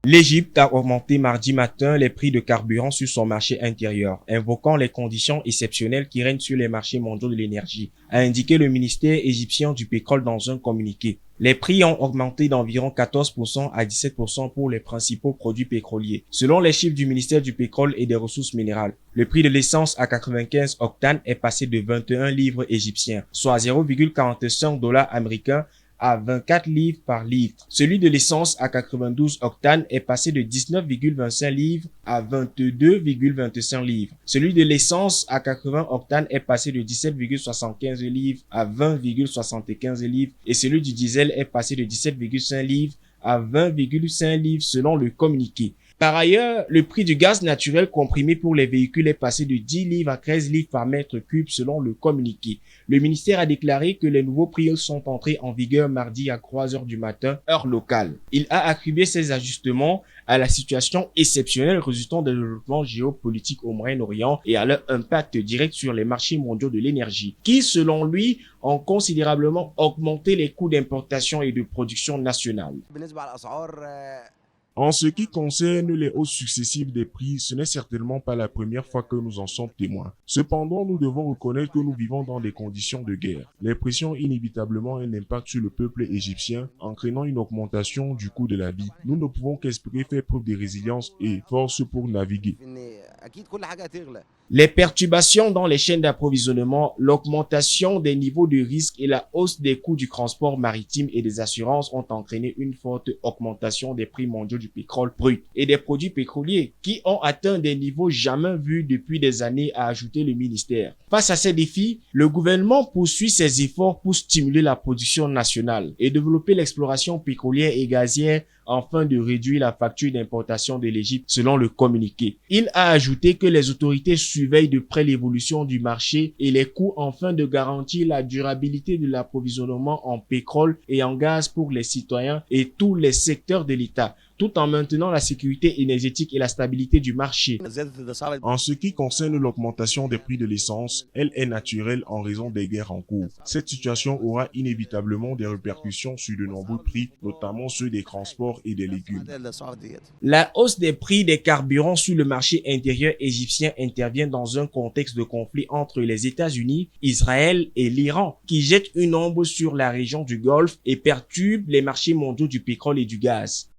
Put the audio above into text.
L'Égypte a augmenté mardi matin les prix de carburant sur son marché intérieur, invoquant les conditions exceptionnelles qui règnent sur les marchés mondiaux de l'énergie, a indiqué le ministère égyptien du pétrole dans un communiqué. Les prix ont augmenté d'environ 14% à 17% pour les principaux produits pétroliers. Selon les chiffres du ministère du pétrole et des ressources minérales, le prix de l'essence à 95 octanes est passé de 21 livres égyptiens, soit 0,45 $ américains, à 24 livres par litre. Celui de l'essence à 92 octanes est passé de 19,25 livres à 22,25 livres. Celui de l'essence à 80 octanes est passé de 17,75 livres à 20,75 livres et celui du diesel est passé de 17,5 livres à 20,5 livres selon le communiqué. Par ailleurs, le prix du gaz naturel comprimé pour les véhicules est passé de 10 livres à 13 livres par mètre cube selon le communiqué. Le ministère a déclaré que les nouveaux prix sont entrés en vigueur mardi à 3 heures du matin, heure locale. Il a attribué ces ajustements à la situation exceptionnelle résultant des développements géopolitiques au Moyen-Orient et à leur impact direct sur les marchés mondiaux de l'énergie, qui, selon lui, ont considérablement augmenté les coûts d'importation et de production nationale. En ce qui concerne les hausses successives des prix, ce n'est certainement pas la première fois que nous en sommes témoins. Cependant, nous devons reconnaître que nous vivons dans des conditions de guerre. Les pressions ont inévitablement un impact sur le peuple égyptien, entraînant une augmentation du coût de la vie. Nous ne pouvons qu'espérer faire preuve de résilience et force pour naviguer. Les perturbations dans les chaînes d'approvisionnement, l'augmentation des niveaux de risque et la hausse des coûts du transport maritime et des assurances ont entraîné une forte augmentation des prix mondiaux du pétrole brut et des produits pétroliers qui ont atteint des niveaux jamais vus depuis des années, a ajouté le ministère. Face à ces défis, le gouvernement poursuit ses efforts pour stimuler la production nationale et développer l'exploration pétrolière et gazière afin de réduire la facture d'importation de l'Égypte selon le communiqué. Il a ajouté que les autorités surveillent de près l'évolution du marché et les coûts afin de garantir la durabilité de l'approvisionnement en pétrole et en gaz pour les citoyens et tous les secteurs de l'État, tout en maintenant la sécurité énergétique et la stabilité du marché. En ce qui concerne l'augmentation des prix de l'essence, elle est naturelle en raison des guerres en cours. Cette situation aura inévitablement des répercussions sur de nombreux prix, notamment ceux des transports et des légumes. La hausse des prix des carburants sur le marché intérieur égyptien intervient dans un contexte de conflit entre les États-Unis, Israël et l'Iran, qui jette une ombre sur la région du Golfe et perturbe les marchés mondiaux du pétrole et du gaz.